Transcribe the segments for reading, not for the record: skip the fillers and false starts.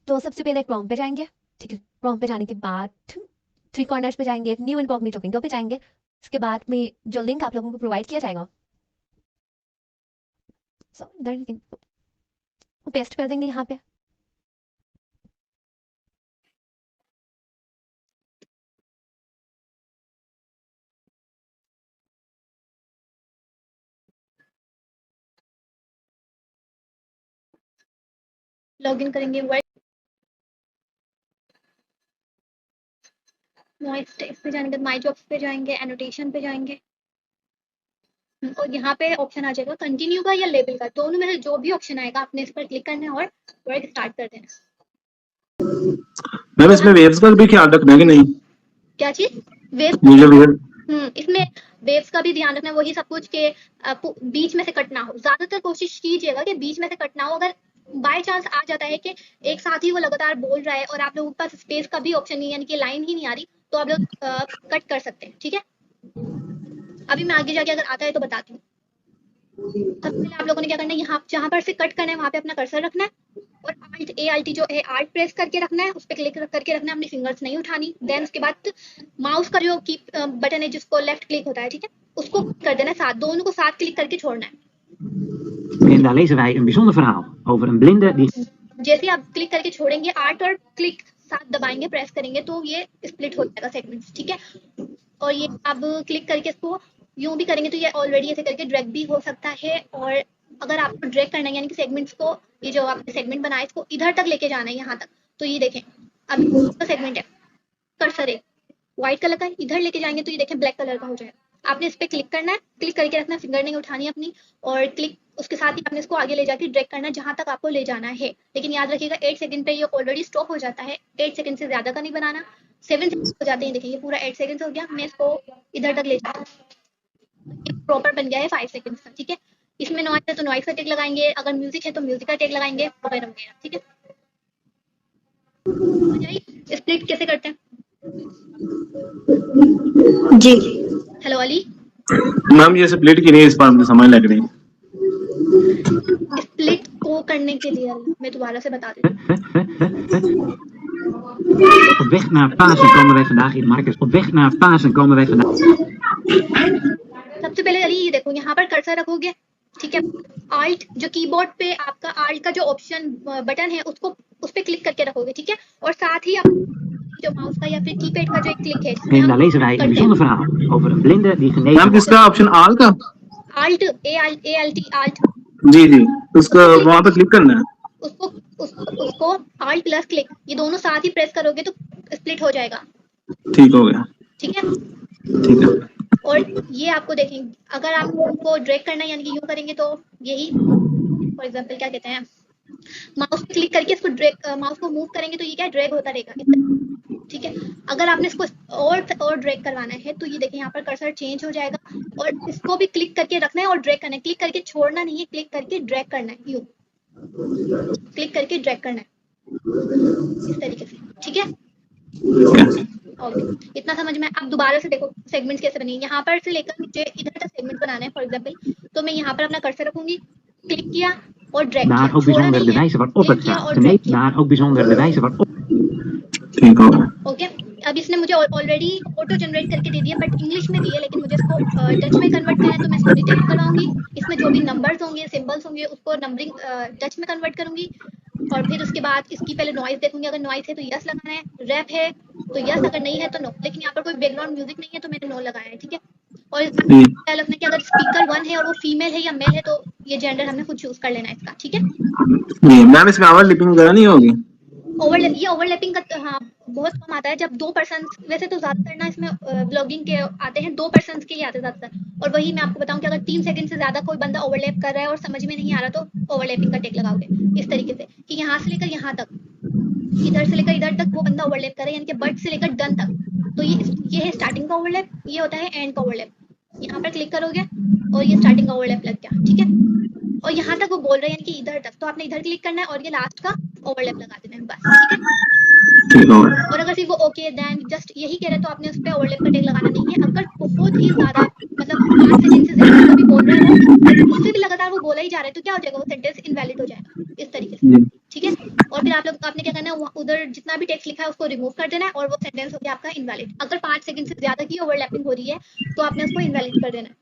तो सबसे पहले प्रॉम्प्ट पे जाएंगे, ठीक है। प्रॉम्प्ट पे जाने के बाद 3 कॉर्नर्स पे जाएंगे, न्यू इनकॉग्निटो विंडो पे जाएंगे। उसके बाद में जो लिंक आप लोगों को प्रोवाइड किया जाएगा वो पेस्ट कर देंगे यहाँ पे। लॉगिन करेंगे, नॉइस टेक्स्ट पे जाएंगे, माय जॉब्स पे जाएंगे, एनोटेशन पे जाएंगे और यहाँ पे ऑप्शन आ जाएगा कंटिन्यू का या लेबल का, दोनों में से जो भी ऑप्शन आएगा आपने इस पर क्लिक करना है और वर्क स्टार्ट कर देना। मैम इसमें वेव्स का भी ख्याल रखना है कि नहीं? क्या चीज? वेव्स? इसमें वेव्स का भी ध्यान रखना है, वही सब कुछ के बीच में से कटना हो। ज्यादातर कोशिश कीजिएगा कि बीच में से कटना हो। अगर बाय चांस आ जाता है कि एक साथ ही वो लगातार बोल रहा है और आप लोगों के पास स्पेस का भी ऑप्शन नहीं, यानी कि लाइन ही नहीं आ रही, तो आप लोग कट कर सकते हैं, ठीक है। अभी मैं आगे जाके अगर आता है तो बताती हूँ। सबसे पहले आप लोगों ने क्या करना है, यहाँ जहाँ पर से कट करना है वहाँ पे अपना कर्सर रखना है और ALT जो है आर्ट प्रेस करके रखना है, उस पर क्लिक करके रखना है, अपनी फिंगर्स नहीं उठानी। देन उसके बाद माउस का जो की बटन है जिसको लेफ्ट क्लिक होता है, ठीक है, उसको कर देना है साथ, दोनों को साथ क्लिक करके छोड़ना है। Daar lezen wij een bijzonder verhaal over een blinde die... जैसे आप क्लिक करके छोड़ेंगे, आर्ट और क्लिक साथ दबाएंगे, प्रेस करेंगे तो ये स्प्लिट हो जाएगा सेगमेंट्स, ठीक है। और ये आप क्लिक करके इसको यूं भी करेंगे तो ये ऑलरेडी ऐसे करके ड्रैग भी हो सकता है। और अगर आपको ड्रैग करना है यानी कि सेगमेंट्स को, ये जो आपने सेगमेंट बनाया इसको इधर तक लेके जाना है, यहाँ तक, तो ये देखें अब इसका सेगमेंट है, कर्सर है व्हाइट कलर का, इधर लेके जाएंगे तो ये देखें ब्लैक कलर का हो जाएगा। आपने इस पे क्लिक करना है, क्लिक करके रखना है, फिंगर नहीं उठानी अपनी, और क्लिक उसके साथ ही आपने इसको आगे ले जाके ड्रैग करना है जहां तक आपको ले जाना है। लेकिन याद रखिएगा 8 सेकंड पे ये ऑलरेडी स्टॉप हो जाता है, 8 सेकंड से ज्यादा का नहीं बनाना। 7 सेकंड हो जाते हैं, देखिए ये पूरा 8 सेकंड हो गया, मैं इसको इधर तक ले जाता हूँ, प्रॉपर बन गया है 5 सेकंड का, ठीक है। इसमें नॉइस है तो नॉइस का टेक लगाएंगे, अगर म्यूजिक है तो म्यूजिक का टेक लगाएंगे, वगैरह वगैरह, ठीक है। स्प्लिट कैसे करते हैं जी? हेलो अली मैम ये स्प्लिट की नहीं, इस बार मुझे समझ लग रही है। स्प्लिट को करने के लिए मैं दोबारा से बता देती हूँ। Op weg naar Pasen komen wij vandaag in Marcus. Op weg naar Pasen komen wij vandaag. सबसे पहले अली ये देखो, यहाँ पर कर्सर रखोगे, ठीक है। आल्ट जो कीबोर्ड पे आपका आल्ट का जो ऑप्शन बटन है उसको उस पे क्लिक करके रखोगे, ठीक है। और साथ ही आप जो माउस का या फिर कीपैड का जो एक क्लिक है, En daar lezen wij een bijzonder verhaal over een blinde die genezen ma'am किसका ऑप्शन आल का? आल्ट ALT आल्ट, जी जी, उसको वहाँ पे क्लिक करना है, उसको आल्ट प्लस क्लिक, ये दोनों साथ ही प्रेस करोगे तो स्प्लिट हो जाएगा। ठीक हो गया, ठीक है। ठीक है। और ये आपको देखें, अगर आपको ड्रैग करना है यानी कि यूं करेंगे तो यही, फॉर एग्जांपल क्या कहते हैं, माउस पे क्लिक करके इसको ड्रैग, माउस को मूव करेंगे तो ये क्या ड्रैग होता रहेगा, ठीक है। अगर आपने इसको और ड्रैग करवाना है तो ये देखें यहाँ पर कर्सर चेंज हो जाएगा और इसको भी क्लिक करके रखना है और ड्रैग करना है, क्लिक करके छोड़ना नहीं है, क्लिक करके ड्रैग करना है, यूं क्लिक करके ड्रैग करना है इस तरीके से, ठीक है। ओके, इतना समझ में। अब दोबारा से देखो सेगमेंट्स कैसे बनेंगे, यहाँ पर से लेकर मुझे इधर तक सेगमेंट बनाना है फॉर एग्जांपल, तो मैं यहाँ पर अपना कर्सर रखूंगी, क्लिक किया और ड्रैग किया, daar ook bijzonder de wijze waarop het gaat. Daar ook bijzonder de wijze waarop. ठीक हो गया। ओके। अब इसने मुझे ऑलरेडी ऑटो जनरेट करके दे दिया, बट इंग्लिश में दिया, लेकिन मुझे इसको डच में कन्वर्ट करना है तो मैं इसको डिटेक्ट कराऊंगी। इसमें जो भी नंबर्स होंगे, सिंबल्स होंगे, उसको नंबरिंग डच में कन्वर्ट करूंगी। और फिर उसके बाद इसकी पहले नॉइस देखूंगी, अगर नॉइस है तो यस लगाना है, रैप है तो यस, अगर नहीं है तो नो। लेकिन यहाँ पर कोई बैकग्राउंड म्यूजिक नहीं है तो मैंने नो लगाया है, ठीक है। और इसका ख्याल रखना कि अगर स्पीकर 1 है और वो फीमेल है या मेल है तो ये जेंडर हमने खुद चूज कर लेना है इसका, ठीक है। मैम इसमें आवाज लिपिंग वगैरह नहीं होगी? ये ओवरलैपिंग का हाँ बहुत कम आता है, जब 2 पर्सन, वैसे तो ज्यादातर ना इसमें ब्लॉगिंग के आते हैं 2 पर्सन के ही आते हैं ज्यादातर। और वही मैं आपको बताऊं कि अगर 3 सेकंड से ज्यादा कोई बंदा ओवरलैप कर रहा है और समझ में नहीं आ रहा तो ओवरलैपिंग का टेक लगाओगे इस तरीके से कि यहाँ से लेकर यहाँ तक, इधर से लेकर इधर तक वो बंदा ओवरलैप कर रहा है, यानी कि बट से लेकर डन तक। तो ये है स्टार्टिंग का ओवरलैप, ये होता है एंड का ओवरलैप। यहाँ पर क्लिक करोगे और ये स्टार्टिंग का ओवरलैप लग गया, ठीक है। और यहाँ तक वो बोल रहे हैं यानी कि इधर तक, तो आपने इधर क्लिक करना है और ये लास्ट का ओवरलैप लगा देना है बस, ठीक है। और अगर सिर्फ वो ओके देन जस्ट यही कह रहे तो आपने उस पर ओवरलैप का टेक लगाना नहीं है। अगर बहुत ही ज्यादा मतलब 5 सेकंड से ज्यादा कभी बोल रहे हो, उससे भी लगातार वो बोला ही जा रहा है तो क्या हो जाएगा, वो सेंटेंस इनवैलिड हो जाएगा इस तरीके से, ठीक है। ठीक है। और फिर आपने क्या करना है, उधर जितना भी टेक्स्ट लिखा है उसको रिमूव कर देना है और वो सेंटेंस हो गया आपका इनवैलिड। अगर 5 सेकंड से ज्यादा की ओवरलैपिंग हो रही है तो आपने उसको इनवैलिड कर देना है।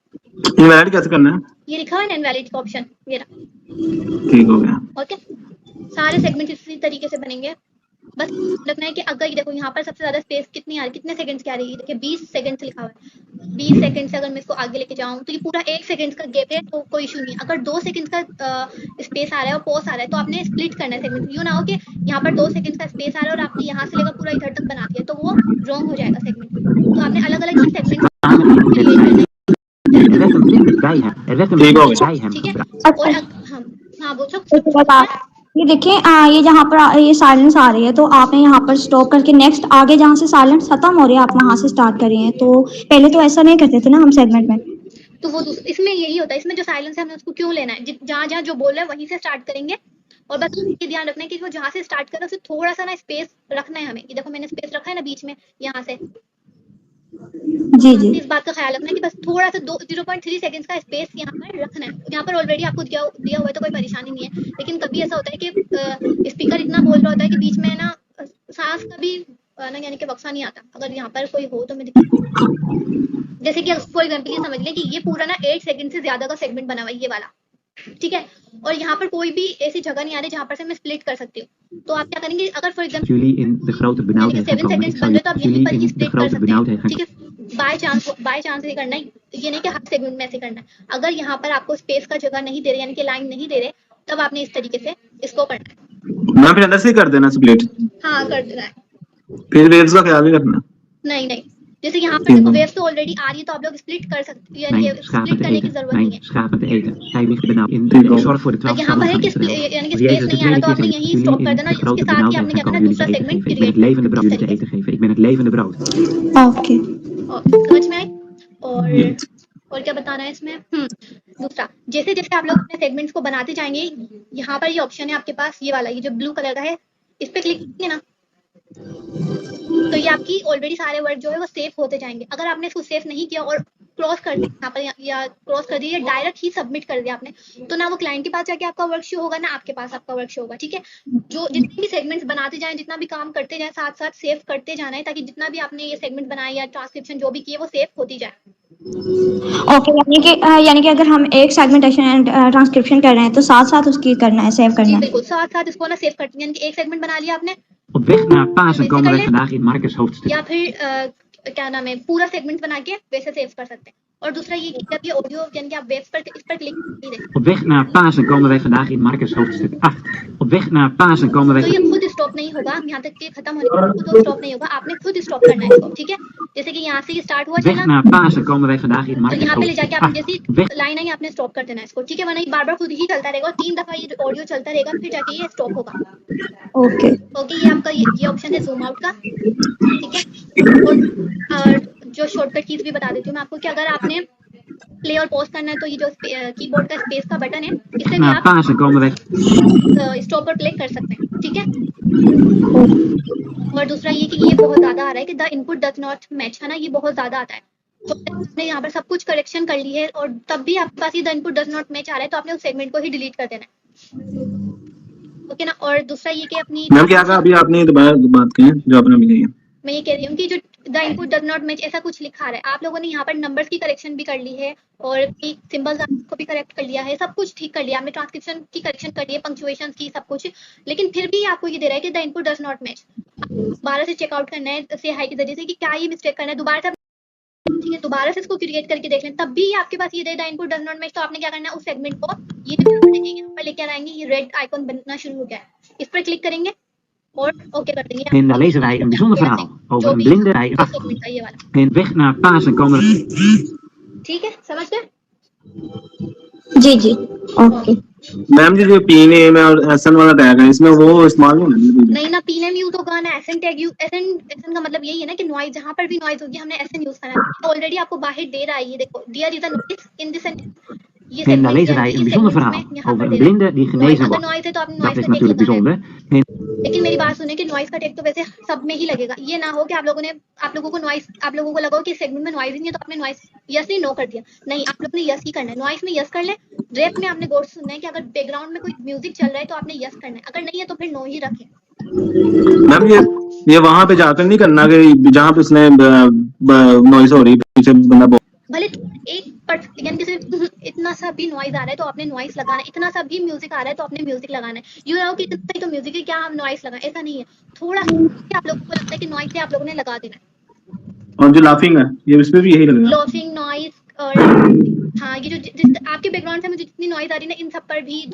इनवैलिड कैसे करना है? ये लिखा हुआ है इनवैलिड का ऑप्शन, ये रहा। ठीक हो गया। ओके, सारे सेगमेंट इसी तरीके से बनेंगे। बस रखना है कि अगर ये देखो यहाँ पर सबसे ज्यादा स्पेस कितनी आ रही, कितने सेकंड्स की आ रही है, देखिए 20 सेकंड लिखा हुआ है। 20 सेकंड से अगर मैं इसको आगे लेके जाऊँ तो ये पूरा 1 सेकंड का गैप है, तो कोई इशू नहीं। अगर 2 सेकंड का स्पेस आ रहा है और पॉज आ रहा है तो आपने स्प्लिट करना है सेगमेंट। यूँ ना हो कि यहाँ पर 2 सेकंड का स्पेस आ रहा है और आपने यहाँ से लेकर पूरा इधर तक बना दिया, तो वो रॉन्ग हो जाएगा सेगमेंट। तो आपने अलग अलग ही सेगमेंट क्रिएट करने। Er werd een blinde bij hem. Er werd een blinde bij hem ठीक है। gebracht. और हाँ बोलो। उसके बाद आप ये देखिए ये जहाँ पर ये साइलेंस आ रही है तो आपने यहाँ पर स्टॉप करके नेक्स्ट आगे जहाँ से साइलेंस खत्म हो रही है आप वहाँ से स्टार्ट करिए। तो पहले तो ऐसा नहीं करते थे ना हम सेगमेंट में। तो वो इसमें यही होता है, इसमें जो साइलेंस है हमें उसको क्यों लेना है, जहाँ जहाँ जो बोल रहा है वहीं से स्टार्ट करेंगे। और बस ये ध्यान रखना है कि वो जहाँ से स्टार्ट कर रहा है उसे थोड़ा सा ना स्पेस रखना है हमें। ये देखो मैंने स्पेस रखा है ना बीच में यहाँ से। जी जी इस बात का ख्याल रखना है कि बस थोड़ा सा 0.3 सेकंड्स का स्पेस यहाँ पर रखना है। यहाँ पर ऑलरेडी आपको दिया हुआ है तो कोई परेशानी नहीं है, लेकिन कभी ऐसा होता है कि स्पीकर इतना बोल रहा होता है कि बीच में ना सांस का भी ना यानी कि बक्सा नहीं आता। अगर यहाँ पर कोई हो तो मैं जैसे कि फॉर एग्जाम्पल समझ लें कि ये पूरा ना 8 सेकंड से ज्यादा का सेगमेंट बना हुआ है ये वाला, ठीक है। और यहाँ पर कोई भी ऐसी जगह नहीं आ रही जहाँ पर से मैं स्प्लिट कर सकती हूँ। तो आप क्या करेंगे, अगर for example Jullie in de grote benauwdheid 7 gekomen. Seconds Ik बन zal रहे तो आप यहीं jullie पर ही in de स्प्लिट कर grote सकते हैं, benauwdheid ठीक है। बाय चांस ये करना है, ये नहीं कि हर सेगमेंट में ऐसे करना है। अगर यहाँ पर आपको स्पेस का जगह नहीं दे रहे यानी कि लाइन नहीं दे रहे तब आपने इस तरीके से इसको करना है। मैं फिर अंदर से ही कर देना स्प्लिट, हाँ कर देना है। फिर वेव्स का ख्याल नहीं रखना। नहीं जैसे यहाँ पर देखो वेव्स तो ऑलरेडी आ रही है तो आप लोग स्प्लिट कर सकते हैं, यानी Mijn कि schapen स्प्लिट te करने की eten. जरूरत नहीं Mijn है। schapen te eten. Hij ligt benauwd. ठीक Ik हो। zorg voor de यहाँ पर 12 है stammen कि van Israël. यानी कि Als स्पेस Jezus de नहीं आ रहा tweede तो keer आपने zei, यहीं jullie स्टॉप कर in देना, de इसके grote साथ ही आपने benauwdheid क्या करना komen दूसरा jullie eten segment geven. Ik ben het create levende brood jullie te eten geven. Ik ben het levende brood. Okay समझ में आई। और क्या बताना है इसमें, दूसरा जैसे जैसे आप लोग अपने सेगमेंट्स को बनाते जाएंगे, यहाँ पर ये ऑप्शन है आपके पास, ये वाला, ये जो ब्लू कलर का है, इस पे क्लिक करेंगे ना तो ये आपकी ऑलरेडी सारे वर्ड जो है वो सेव होते जाएंगे। अगर आपने इसको सेव नहीं किया और क्रॉस कर दिया यहाँ पर या क्रॉस कर दिया या डायरेक्ट ही सबमिट कर दिया आपने, तो ना वो क्लाइंट के पास जाके आपका वर्क शो होगा ना आपके पास आपका वर्क शो होगा, ठीक है। जो जितने भी सेगमेंट्स बनाते जाएं, जितना भी काम करते जाएं, साथ साथ सेव करते जाना है, ताकि जितना भी आपने ये सेगमेंट बनाया या ट्रांसक्रिप्शन जो भी किए वो सेव होती जाए। ओके यानी कि अगर हम एक सेगमेंटेशन ट्रांसक्रिप्शन कर रहे हैं तो साथ साथ उसकी करना है, सेव जी करना है। बिल्कुल, साथ साथ इसको ना सेव करते हैं, यानी कि एक सेगमेंट बना लिया आपने Op weg naar Pasen komen wij vandaag in Marcus hoofdstuk. या फिर क्या नाम है पूरा सेगमेंट बना के वैसे सेव कर सकते हैं। और दूसरा ये कि जब ये ऑडियो यानी कि आप वेब्स पर इस पर क्लिक नहीं देखें Op weg naar Pasen komen wij vandaag in Marcus hoofdstuk 8. Op weg naar Pasen komen तो wij... ये खुद स्टॉप नहीं होगा, यहाँ तक के खत्म होने तक खुद स्टॉप नहीं होगा, आपने खुद स्टॉप करना है इसको, ठीक है। जैसे कि यहाँ से ये स्टार्ट हुआ Op weg चलना naar Pasen komen wij vandaग in तो Marcus यहाँ पे ले जाके hoofdstuk आपने 8. जैसी Op weg लाइन आई आपने स्टॉप कर देना है इसको, ठीक है। वरना ये बार बार खुद ही चलता रहेगा और 3 दफा ये ऑडियो चलता रहेगा फिर जाके ये स्टॉप होगा। ओके ओके, ये आपका ये ऑप्शन है जूम आउट का, ठीक है। और जो शॉर्टकट कीज भी बता देती हूँ मैं आपको कि अगर आपने प्ले और पॉज करना है तो ये जो कीबोर्ड का स्पेस का बटन है इससे भी naar आप Pasen komen wij... स्टॉप पर क्लिक कर सकते हैं, ठीक है। और दूसरा ये कि ये बहुत ज्यादा आ रहा है कि the input does not match, है ना, ये बहुत ज्यादा आता है। तो आपने यहाँ पर सब कुछ करेक्शन कर ली है और तब भी आपके पास ये the input does not match आ रहा है तो आपने उस सेगमेंट को ही डिलीट कर देना है, ओके ना। और दूसरा ये कि अपनी मैम क्या कहा अभी आपने, दोबारा बात करें जो आपने अभी कही है। मैं ये कह रही हूँ कि जो the input does not match ऐसा कुछ लिखा रहा है, आप लोगों ने यहाँ पर नंबर्स की करेक्शन भी कर ली है और सिंबल्स को भी करेक्ट कर लिया है, सब कुछ ठीक कर लिया, आपने ट्रांसक्रिप्शन की करेक्शन कर ली है, पंक्चुएशन की, सब कुछ, लेकिन फिर भी आपको ये दे रहा है कि the input does not match. दोबारा से चेकआउट करना है से हाई के जरिए से कि क्या ये मिस्टेक करना है, दोबारा से, ठीक है, दोबारा से इसको क्रिएट करके देख लें, तब भी आपके पास ये दे the input does not match. तो आपने क्या करना है, उस सेगमेंट को ये यहाँ पर लेकर आएंगे, ये रेड आइकॉन बनना शुरू हो गया है, इस पर क्लिक करेंगे और ओके कर देंगे। En daar lezen wij een bijzonder verhaal over een blinde bij een segment का ये वाला, En weg naar Pasen komen we... ठीक है, समझ गए। जी जी ओके मैम जी जो पीनेम और एसएन वाला टैग है इसमें वो इस्तेमाल नहीं होना। नहीं ना, पीनेम यूज होगा ना एसएन टैग यूज, एसएन का मतलब यही है ना कि नॉइज, जहां पर भी नॉइज होगी हमने एसएन यूज करना है। ऑलरेडी आपको बाहर दे रहा है, ये देखो, there is a noise in this sentence, ये En daar lezen wij ये een bijzonder segment verhaal में यहाँ over पर een दे रहा है। blinde die genezen अगर wordt. नॉइज है तो आपने Dat नॉइज is का टैग natuurlijk लगाना है, bijzonder. En लेकिन मेरी बात सुनिए कि नॉइज का टैग तो वैसे सब में ही लगेगा। ये ना हो कि आप लोगों को नॉइज, आप लोगों को लगा कि सेगमेंट में नॉइज ही नहीं है तो आपने नॉइज यस नहीं नो कर दिया, नहीं, आप लोग ने यस ही करना है। नॉइज में यस कर ले रैप में आपने गौर से सुनना है कि अगर बैकग्राउंड में कोई म्यूजिक चल रहा है तो आपने यस करना है, अगर नहीं है तो फिर नो ही रखें। मैम ये वहां पे जाकर नहीं करना कि जहाँ पे उसने नॉइस हो रही है पीछे बंदा भले एक यानी कि सिर्फ इतना सा भी नॉइज आ रहा है तो आपने नॉइस लगाना है, इतना सा भी म्यूजिक आ रहा है तो आपने म्यूजिक लगाना है। यू नो कि इतना ही तो म्यूजिक है, क्या हम नॉइस लगाएं, ऐसा नहीं है। थोड़ा सा आप लोगों को लगता है कि नॉइस से आप लोगों ने लगा देना है। और जो लाफिंग है ये इसमें भी यही लगेगा, लाफिंग नॉइस और हाँ ये जो आपके बैकग्राउंड से मुझे जितनी नॉइज आ रही है ना इन सब पर भी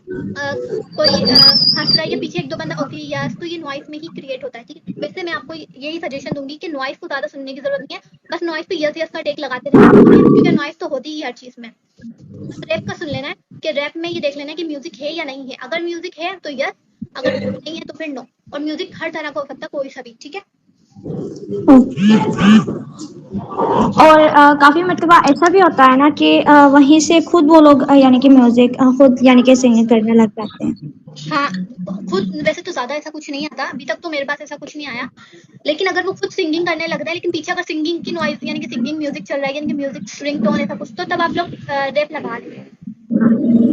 कोई हंस रहा है या पीछे एक दो बंदा ओके यस, तो ये नॉइस में ही क्रिएट होता है, ठीक है। वैसे मैं आपको यही सजेशन दूंगी कि नॉइस को ज्यादा सुनने की जरूरत नहीं है, बस नॉइस पे यस यस का टेक लगाते रहना, क्योंकि नॉइस तो होती ही हर चीज में। रैप का सुन लेना है कि रैप में ये देख लेना है कि म्यूजिक है या नहीं है, अगर म्यूजिक है तो यस, अगर नहीं है तो फिर नो। और म्यूजिक हर तरह का हो सकता है, कोई सा भी, ठीक है। और काफी मतलब ऐसा भी होता है ना कि वहीं से खुद वो लोग यानी कि म्यूजिक खुद यानी कि सिंगिंग करने लग जाते हैं। हाँ खुद वैसे तो ज्यादा ऐसा कुछ नहीं आता, अभी तक तो मेरे पास ऐसा कुछ नहीं आया, लेकिन अगर वो खुद सिंगिंग करने लग रहा है लेकिन पीछे अगर सिंगिंग की नॉइज यानी कि सिंगिंग म्यूजिक चल रहा है यानी कि म्यूजिक रिंगटोन ऐसा कुछ, तो तब आप लोग रैप लगा लें,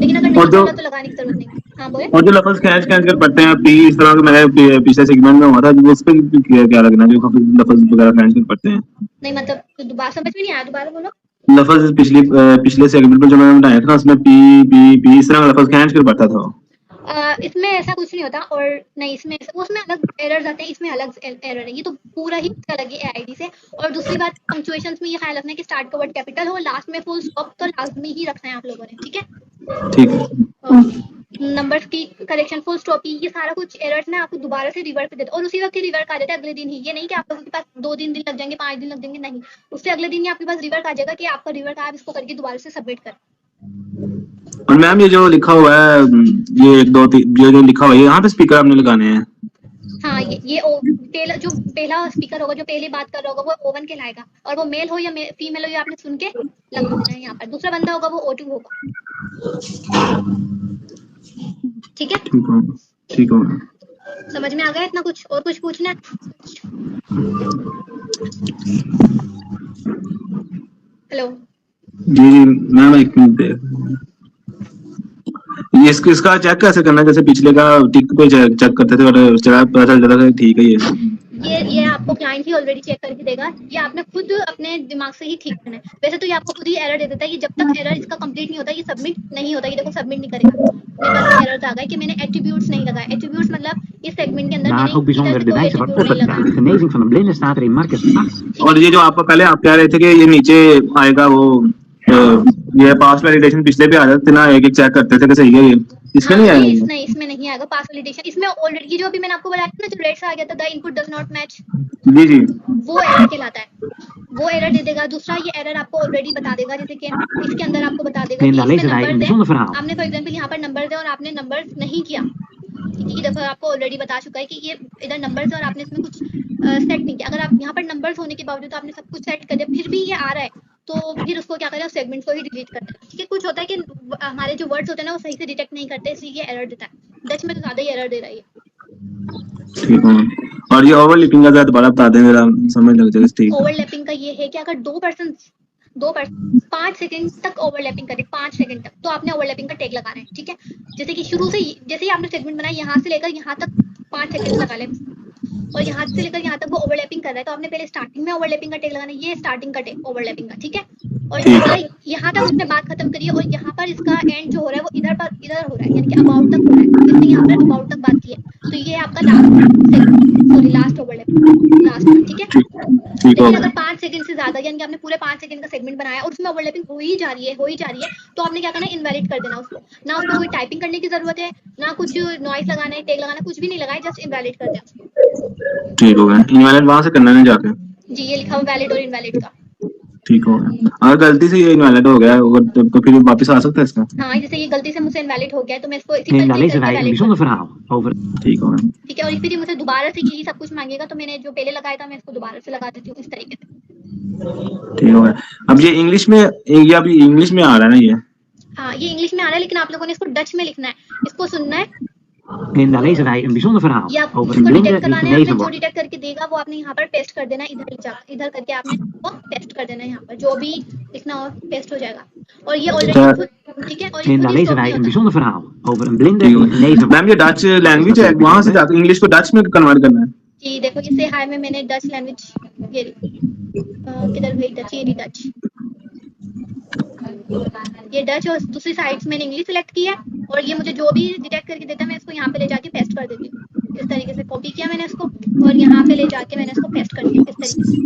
लेकिन अगर नहीं और जो चला तो लगाने की जरूरत नहीं। हाँ बोले। और जो लफ्ज खींच कर पढ़ते हैं पी, इस तरह के मैंने पिछले सेगमेंट में हुआ था, उस पे क्या लगना जो लफ्ज वगैरह खींच कर पढ़ते हैं। नहीं मतलब तो दोबारा समझ में नहीं आया, दोबारा बोलो। लफ्ज पिछले सेगमेंट में जो मैंने बताया था ना उसमें पी इस तरह का लफ्ज खींच कर पढ़ता था। इसमें ऐसा कुछ नहीं होता, और नहीं इसमें उसमें अलग एरर्स आते हैं, इसमें अलग एरर है, ये तो पूरा ही अलग है एआईडी से। और दूसरी बात पंक्चुएशंस में ये ख्याल रखना है कि स्टार्ट का वर्ड कैपिटल हो, लास्ट में फुल स्टॉप तो लाजमी ही रखना है आप लोगों ने, ठीक है। ठीक है। नंबर्स की करेक्शन, फुल स्टॉप की, ये सारा कुछ एरर्स ना आपको दोबारा से रिवर्ट पे देते और उसी वक्त ही रिवर्ट आ जाता है अगले दिन ही। ये नहीं कि आप लोगों के पास 2-3 दिन लग जाएंगे, 5 दिन लग जाएंगे, नहीं, उससे अगले दिन ही आपके पास रिवर्ट आ जाएगा कि आपका रिवर्ट आप इसको करके दोबारा से सबमिट कर। और मैम ये जो लिखा हुआ है ये 1 2 3 ये जो लिखा हुआ है यहाँ पे स्पीकर आपने लगाने हैं। हाँ ये जो पहला स्पीकर होगा जो पहले बात कर रहा होगा वो ओवन कहलाएगा, और वो मेल हो या फीमेल हो ये आपने सुन के लगा देना है यहाँ पर। दूसरा बंदा होगा वो O2 होगा, ठीक है। ठीक है समझ में आ गया इतना कुछ? और कुछ पूछना है? हेलो जी मैम एक मिनट, इसका चेक कैसे करना है? जैसे पिछले का टिक पे चेक करते थे और चला पता चल जाता था ठीक है। ये आपको क्लाइंट ही ऑलरेडी चेक करके देगा, ये आपने खुद अपने दिमाग से ही ठीक करना है। वैसे तो ये आपको खुद ही एरर दे देता है कि जब तक एरर इसका कंप्लीट नहीं होता ये सबमिट नहीं होता। ये देखो सबमिट नहीं करेगा, मेरे पास एरर आ गया कि मैंने एट्रीब्यूट्स नहीं लगाए। एट्रीब्यूट्स मतलब इस सेगमेंट के अंदर Maar ook bijzondere bewijzen wordt opgedaan. Genezing van een blinde staat er in Marcus 8. और ये जो आप पहले आप कह रहे थे कि ये नीचे आएगा वो ये पास वैलिडेशन पिछले पे आ जाते ना, एक चेक करते थे कि सही है ये, इसमें नहीं आएगा। नहीं इसमें नहीं आएगा पास वैलिडेशन। इसमें ऑलरेडी जो अभी मैंने आपको बताया ना जो रेड से आ गया था the input does not match, जी वो एरर कहलाता है, वो एरर दे देगा। दूसरा ये एरर आपको ऑलरेडी बता देगा, जैसे कि इसके अंदर आपको बता देगा कि आपने फॉर एग्जांपल यहाँ पर नंबर है और आपने नंबर नहीं किया, ये दफा आपको ऑलरेडी बता चुका है कि ये इधर नंबर्स है और आपने इसमें कुछ सेट नहीं किया। अगर आप यहाँ पर नंबर्स होने के बावजूद आपने सब कुछ सेट कर दिया फिर भी ये आ रहा है तो फिर उसको क्या करें, उस सेगमेंट को ही डिलीट करना है, ठीक है। कुछ होता है कि हमारे जो वर्ड्स होते हैं ना वो सही से डिटेक्ट नहीं करते, इसलिए ये एरर देता है। डच में तो ज्यादा ही एरर दे रहा है। ठीक है। और ये ओवरलैपिंग का ज़्यादा बड़ा बता दें मेरा समझ लग जाएगा। ठीक है। ओवरलैपिंग का ये है कि अगर दो पर्सन 5 सेकंड तक ओवरलैपिंग करे, 5 सेकंड तक, तो आपने ओवरलैपिंग का टैग लगाना है, ठीक है। जैसे कि शुरू से जैसे ही आपने सेगमेंट बनाया यहाँ से लेकर यहाँ तक 5 सेकंड लगा ले, और यहाँ से लेकर यहाँ तक वो ओवरलैपिंग कर रहा है तो आपने पहले स्टार्टिंग में ओवरलैपिंग का टैग लगाना है। ये स्टार्टिंग का टैग ओवरलैपिंग का, ठीक है। और यहाँ तक उसने बात खत्म करी है और यहाँ पर इसका एंड जो हो रहा है वो इधर हो रहा है, यानी कि अबाउट तक हो रहा है। इसने यहाँ पर अबाउट तक बात की है तो ये आपका लास्ट ओवरलैपिंग लास्ट, ठीक है। लेकिन अगर 5 सेकंड से ज्यादा यानी कि आपने पूरे 5 सेकंड का सेगमेंट बनाया और उसमें ओवरलैपिंग हो ही जा रही है तो आपने क्या करना है, इनवैलिड कर देना उसको। ना उसको कोई टाइपिंग करने की जरूरत है, ना कुछ नॉइस लगाना है, टैग लगाना, कुछ भी नहीं लगाए, जस्ट इनवैलिड कर देना। ठीक हो गया। इनवैलिड वहां से करना है जाके। जी ये लिखा हुआ वैलिड और इनवैलिड का। ठीक हो गया। अगर गलती से ये इनवैलिड हो गया तो फिर वापस आ सकता है इसका? हाँ जैसे ये गलती से मुझसे इनवैलिड हो गया तो मैं इसको इसी Neem dan lezen wij een bijzonder verhaal over. ठीक हो गया। ठीक है। और फिर ये मुझे दोबारा से यही सब कुछ मांगेगा तो मैंने जो पहले लगाया था मैं इसको दोबारा से लगा देती हूँ इस तरीके से। ठीक हो गया। अब ये इंग्लिश में, ये अभी इंग्लिश में आ रहा है ना ये? हाँ ये इंग्लिश में आ रहा है लेकिन आप लोगों ने इसको डच में लिखना है, इसको सुनना है En daar lezen wij een bijzonder verhaal या over जिसको een blinde डिटेक्ट die करवाना है आपने, genezen जो wordt. डिटेक्ट करके देगा वो आपने यहाँ पर पेस्ट कर देना है, इधर करके आपने इसको पेस्ट कर देना है, यहाँ पर जो भी लिखना हो पेस्ट हो जाएगा। और ये ऑलरेडी ठीक है, और ये En खुद daar ही lezen स्टॉप wij नहीं een होता। bijzonder verhaal over een blinde die genezen wordt. Ma'am ये डच लैंग्वेज है, वहां से जाकर इंग्लिश को डच में कन्वर्ट करना है। जी देखो ये से हाय में मैंने डच लैंग्वेज ये किधर गई डच, ये डच, ये डच और दूसरी साइड से मैंने इंग्लिश सिलेक्ट किया है, और ये मुझे जो भी डिटेक्ट करके देता है मैं इसको यहाँ पे ले जाके पेस्ट कर देती हूँ। इस तरीके से कॉपी किया मैंने इसको और यहाँ पे ले जाके मैंने इसको पेस्ट कर दिया इस तरीके से।